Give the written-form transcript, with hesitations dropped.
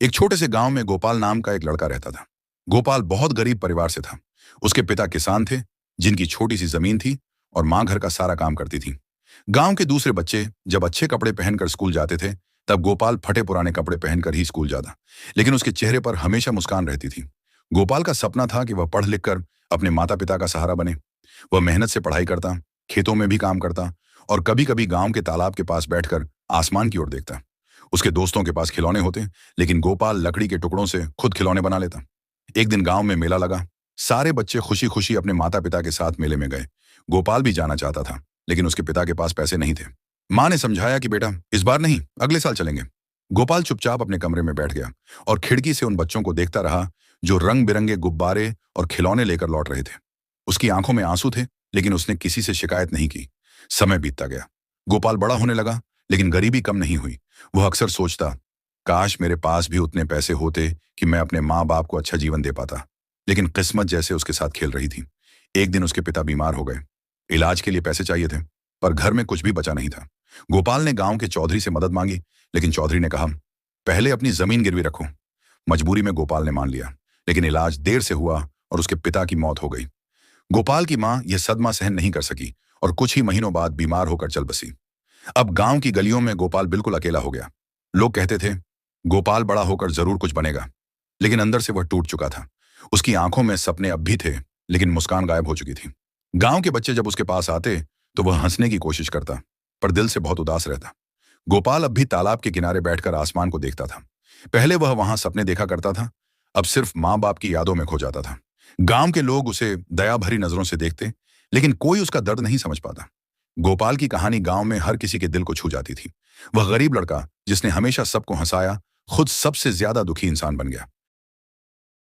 एक छोटे से गांव में गोपाल नाम का एक लड़का रहता था। गोपाल बहुत गरीब परिवार से था। उसके पिता किसान थे, जिनकी छोटी सी जमीन थी, और मां घर का सारा काम करती थी। गांव के दूसरे बच्चे जब अच्छे कपड़े पहनकर स्कूल जाते थे, तब गोपाल फटे पुराने कपड़े पहनकर ही स्कूल जाता, लेकिन उसके चेहरे पर हमेशा मुस्कान रहती थी। गोपाल का सपना था कि वह पढ़ लिख कर अपने माता पिता का सहारा बने। वह मेहनत से पढ़ाई करता, खेतों में भी काम करता, और कभी कभी गांव के तालाब के पास बैठकर आसमान की ओर देखता। उसके दोस्तों के पास खिलौने होते, लेकिन गोपाल लकड़ी के टुकड़ों से खुद खिलौने बना लेता। एक दिन गांव में मेला लगा। सारे बच्चे खुशी खुशी अपने माता पिता के साथ मेले में गए। गोपाल भी जाना चाहता था, लेकिन उसके पिता के पास पैसे नहीं थे। मां ने समझाया कि बेटा, इस बार नहीं, अगले साल चलेंगे। गोपाल चुपचाप अपने कमरे में बैठ गया और खिड़की से उन बच्चों को देखता रहा जो रंग बिरंगे गुब्बारे और खिलौने लेकर लौट रहे थे। उसकी आंखों में आंसू थे, लेकिन उसने किसी से शिकायत नहीं की। समय बीतता गया। गोपाल बड़ा होने लगा, लेकिन गरीबी कम नहीं हुई। वह अक्सर सोचता, काश मेरे पास भी उतने पैसे होते कि मैं अपने माँ बाप को अच्छा जीवन दे पाता। लेकिन किस्मत जैसे उसके साथ खेल रही थी। एक दिन उसके पिता बीमार हो गए। इलाज के लिए पैसे चाहिए थे, पर घर में कुछ भी बचा नहीं था। गोपाल ने गांव के चौधरी से मदद मांगी, लेकिन चौधरी ने कहा, पहले अपनी जमीन गिरवी रखो। मजबूरी में गोपाल ने मान लिया, लेकिन इलाज देर से हुआ और उसके पिता की मौत हो गई। गोपाल की मां यह सदमा सहन नहीं कर सकी और कुछ ही महीनों बाद बीमार होकर चल बसी। अब गांव की गलियों में गोपाल बिल्कुल अकेला हो गया। लोग कहते थे, गोपाल बड़ा होकर जरूर कुछ बनेगा, लेकिन अंदर से वह टूट चुका था। उसकी आंखों में सपने अब भी थे, लेकिन मुस्कान गायब हो चुकी थी। गांव के बच्चे जब उसके पास आते तो वह हंसने की कोशिश करता, पर दिल से बहुत उदास रहता। गोपाल अब भी तालाब के किनारे बैठकर आसमान को देखता था। पहले वह वहां सपने देखा करता था, अब सिर्फ माँ बाप की यादों में खो जाता था। गांव के लोग उसे दया भरी नजरों से देखते, लेकिन कोई उसका दर्द नहीं समझ पाता। गोपाल की कहानी गांव में हर किसी के दिल को छू जाती थी। वह गरीब लड़का जिसने हमेशा सबको हंसाया, खुद सबसे ज्यादा दुखी इंसान बन गया।